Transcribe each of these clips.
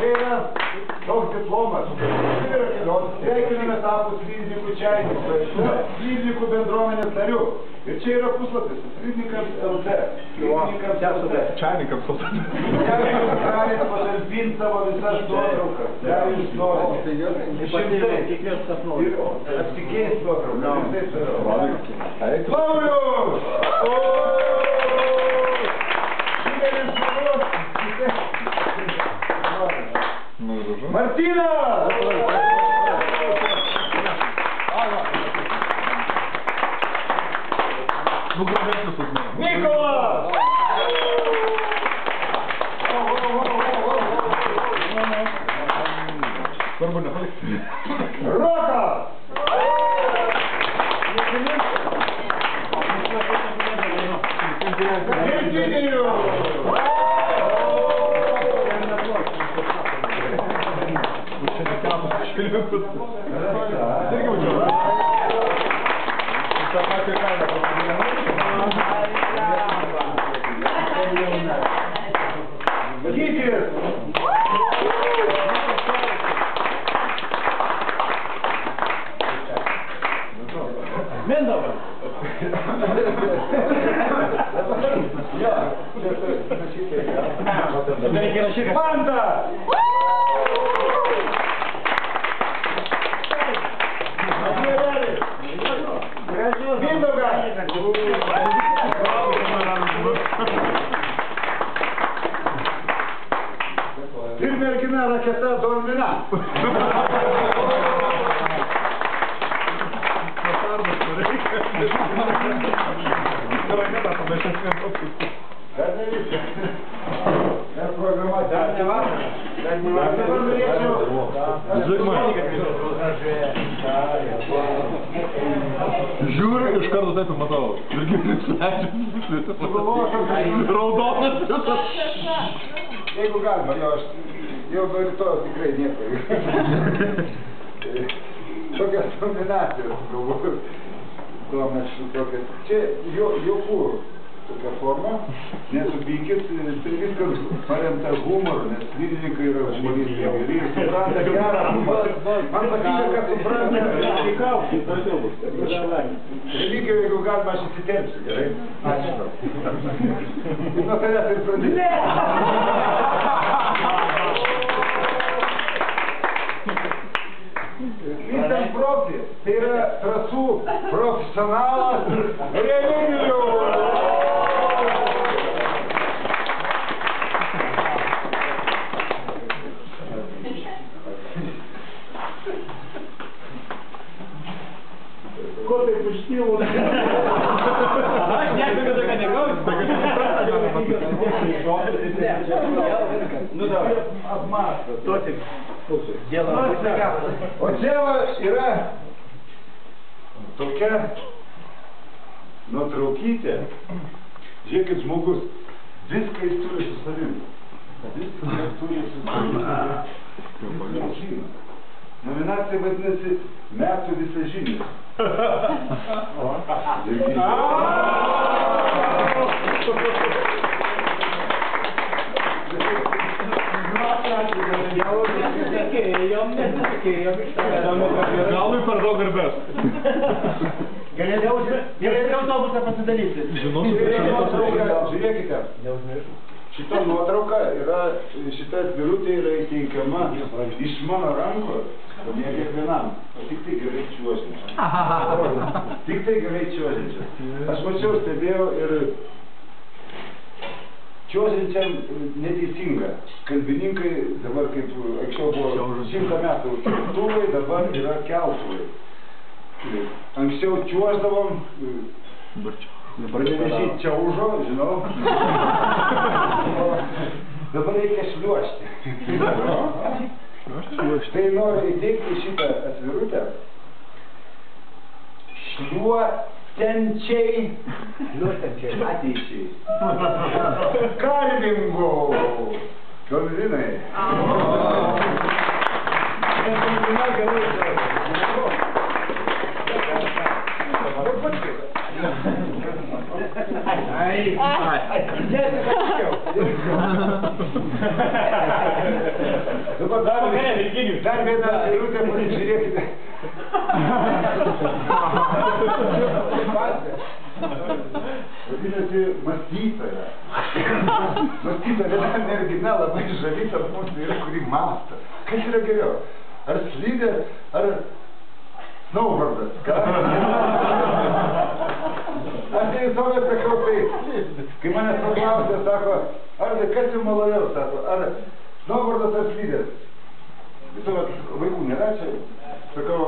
čia yra toks diplomas. Sveikiname tapus Slidininkų Čaininkų, Slidininkų bendruomenės narių. Ir čia yra puslapis, Slidininkams LT. Čainikams LT. Jūs galite patalpinti savo visas nuotraukas. Gal jūs norite. Ir apsikeist nuotraukas. Paulius! Martina! Nikolas! Rokas! Banda! Ir mergina raketa Dolmina. Žiūriu, iš karto taip matau. Irgi prisileidžiu. Raudonas. Jeigu galima, jau nuo rytojus tikrai nieko. Tokias nominacijos, galvoju. Čia jokų tokia forma, nesupykit, tai viskas paremta humoru, nes Slidininkai yra humoristai. Ir jie supranta gerą humorą. Man patinka, kad supranta įkaukti. Religijų, jeigu galima, aš įsitempsiu, gerai? Ačiū. Ir nuo tavęs ir pradėsiu. Vytam profi, tai yra trasų profesionalas Remigijus. Ko taip užtylu? Aš niekada tokia negausiu. Nu davai, apmąstas. To tik. O čia yra tokia nuotraukytė. Žiūrėkit, žmogus, viską jis turi su savim. Viską jis turi su savim. Nominacija vadinasi metų visažinis. Galui per daug garbės. Galėdėjau autobusą pasidalyti. Žiūrėkite, šita nuotrauka yra, šita atvirutė yra įteikiama iš mano rankos, ne kiekvienam, o tik tai gerai čiuožiančiam. Tik tai gerai čiuožiančiam. Aš mačiau, stebėjau ir čiuožiančiam neteisinga. Kalbininkai dabar, kaip anksčiau buvo 100 metų keltuvai, dabar yra keltuvai. Anksčiau čiuoždavom, pradėmėžiai čiaužo, žinau. Dabar reikia šliuožti. Tai noriu įteikti šitą atvirutę. Šliuotenčiai ateičiai. Kalbingo. Kalbinai. Dabar dar viena eilutė, pasižiūrėkite. Vadinasi, mąstytoja. Mąstytoja viena mergina labai žavi tarp mūsų yra, kuri mąsto. Kas yra geriau? Ar slidė, ar snowboardas? Aš tai visuomet sakau tai, kai manęs paklausė, sako, ar tai kas jums maloniau, sako, ar snowboardas ar slidės? Visuomet vaikų nėra čia, sakau,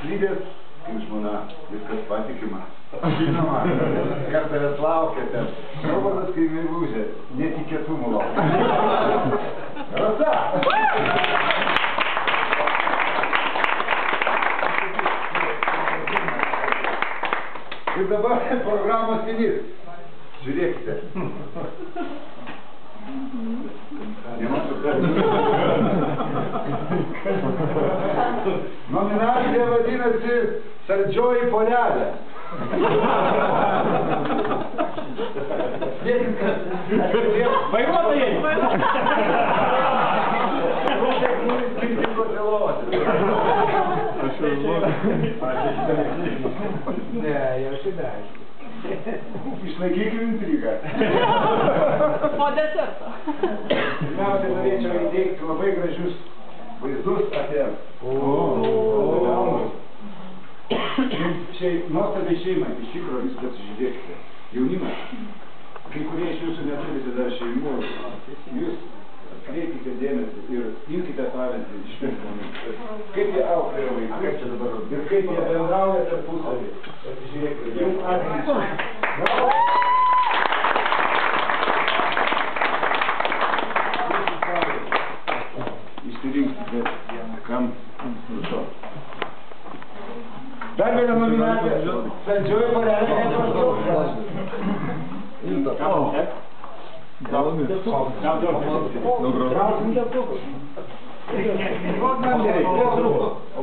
slidės, kaip žmona, viskas patikima. Žinoma, kas tavęs laukia ten. Snowboardas kaip meilužė, netikėtumų laukia. Rasa! Ir dabar programos finis. Žiūrėkite. Nominacija vadinasi Saldžioji porelė. Vairuotojai! Ne, jau šitą. Išlaikykim intrigą. O desertą? Pirmiausia, norėčiau įteikti labai gražius vaizdus apie nuostabiai šeimą. Iš tikrųjų, jūs pasižiūrėkite. Jaunimas, kai kurie iš jūsų neturite dar šeimų, jūs atkreipkite dėmesį ir imkite pavyzdį iš žmonių. Kaip jie auklėja vaikus ir kaip jie bendrauja tarpusavį. Pasižiūrėkite. Jums atvyks. Bravo! Išsirinksite kam to. Dar viena nominacija. Saldžioji porelė nepastovi. Galami. O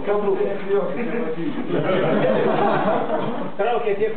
ką brūko? Traukia tiek